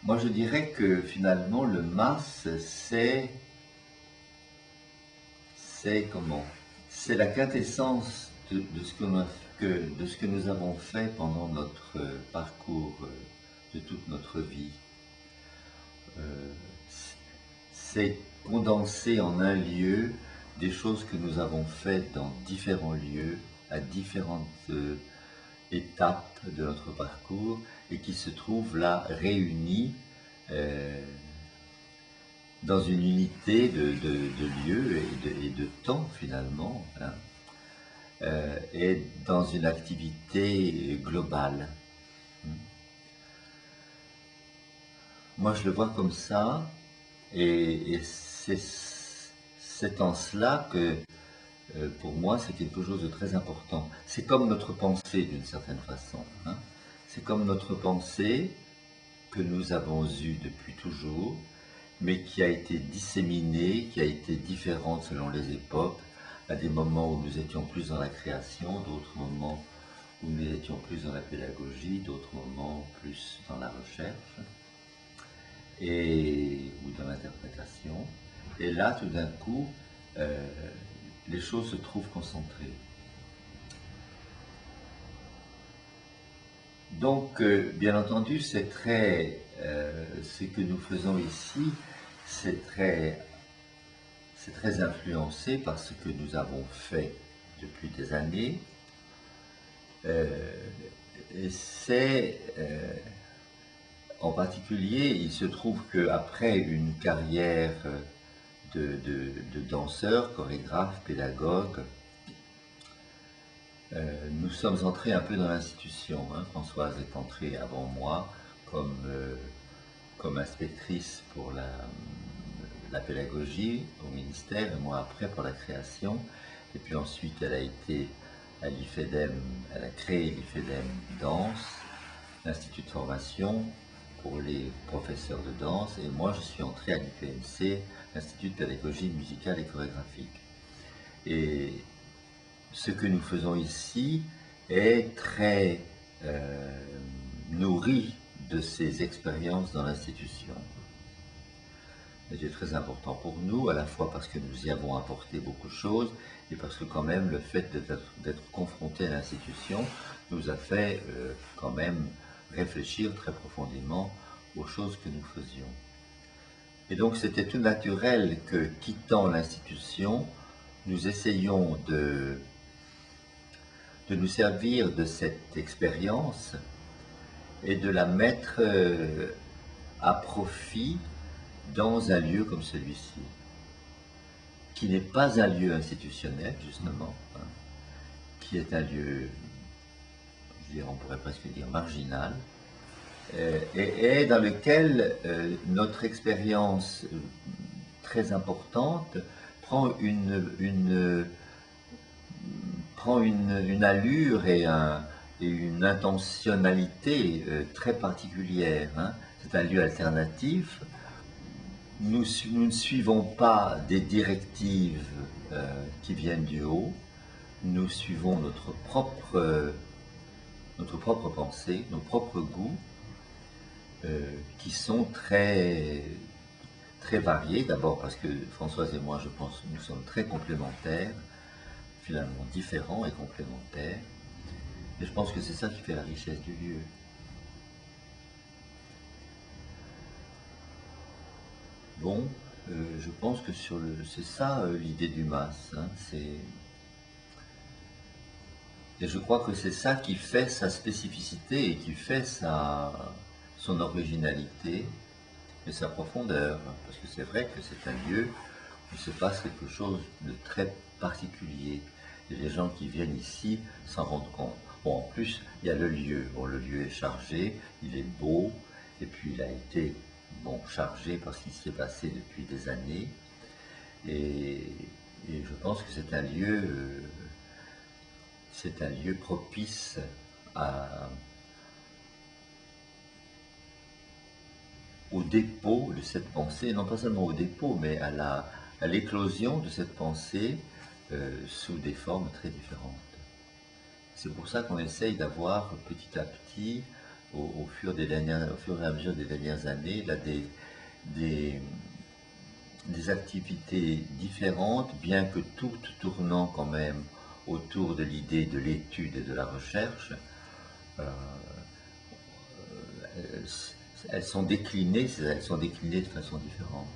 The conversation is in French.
Moi, je dirais que finalement, le MAS, c'est comment? C'est la quintessence de ce de ce que nous avons fait pendant notre parcours de toute notre vie. Euh, c'est condenser en un lieu des choses que nous avons faites dans différents lieux, à différentes étapes de notre parcours, et qui se trouvent là réunies dans une unité de lieu et de temps finalement, hein, et dans une activité globale. Moi je le vois comme ça, et c'est en cela que pour moi c'est quelque chose de très important. C'est comme notre pensée d'une certaine façon, hein. C'est comme notre pensée que nous avons eue depuis toujours, mais qui a été disséminée, qui a été différente selon les époques, à des moments où nous étions plus dans la création, d'autres moments où nous étions plus dans la pédagogie, d'autres moments plus dans la recherche ou dans l'interprétation. Et là, tout d'un coup, euh, les choses se trouvent concentrées. Donc, bien entendu, ce que nous faisons ici, c'est très influencé par ce que nous avons fait depuis des années. Et en particulier, il se trouve qu'après une carrière de danseur, chorégraphe, pédagogue, nous sommes entrés un peu dans l'institution, hein. Françoise est entrée avant moi comme inspectrice pour la pédagogie au ministère, et moi après pour la création. Et puis ensuite, elle a été à l'IFEDEM, elle a créé l'IFEDEM Danse, l'Institut de formation pour les professeurs de danse, et moi je suis entré à l'IPMC, l'Institut de pédagogie musicale et chorégraphique. Et ce que nous faisons ici est très nourri de ces expériences dans l'institution. C'est très important pour nous, à la fois parce que nous y avons apporté beaucoup de choses, et parce que quand même le fait d'être confronté à l'institution nous a fait quand même réfléchir très profondément aux choses que nous faisions. Et donc c'était tout naturel que, quittant l'institution, nous essayions de nous servir de cette expérience et de la mettre à profit dans un lieu comme celui-ci, qui n'est pas un lieu institutionnel, justement, hein, qui est un lieu, je dirais, on pourrait presque dire marginal, et dans lequel notre expérience très importante prend une allure et une intentionnalité très particulière, hein. C'est un lieu alternatif. Nous ne suivons pas des directives qui viennent du haut. Nous suivons notre propre pensée, nos propres goûts, qui sont très variés. D'abord parce que Françoise et moi, je pense, nous sommes très complémentaires, finalement différents et complémentaires. Et je pense que c'est ça qui fait la richesse du lieu. Bon, je pense que c'est ça l'idée du MAS, hein, et je crois que c'est ça qui fait sa spécificité et qui fait son originalité et sa profondeur. Parce que c'est vrai que c'est un lieu où il se passe quelque chose de très particulier. Et les gens qui viennent ici s'en rendent compte. Bon, en plus, il y a le lieu. Bon, le lieu est chargé, il est beau, et puis il a été chargé parce qu'il s'y est passé depuis des années. Et, et je pense que c'est un lieu propice au dépôt de cette pensée, non pas seulement au dépôt, mais à l'éclosion de cette pensée sous des formes très différentes. C'est pour ça qu'on essaye d'avoir petit à petit au fur et à mesure des dernières années, là, des, des activités différentes, bien que toutes tournant quand même autour de l'idée de l'étude et de la recherche. Euh, elles sont déclinées de façon différente.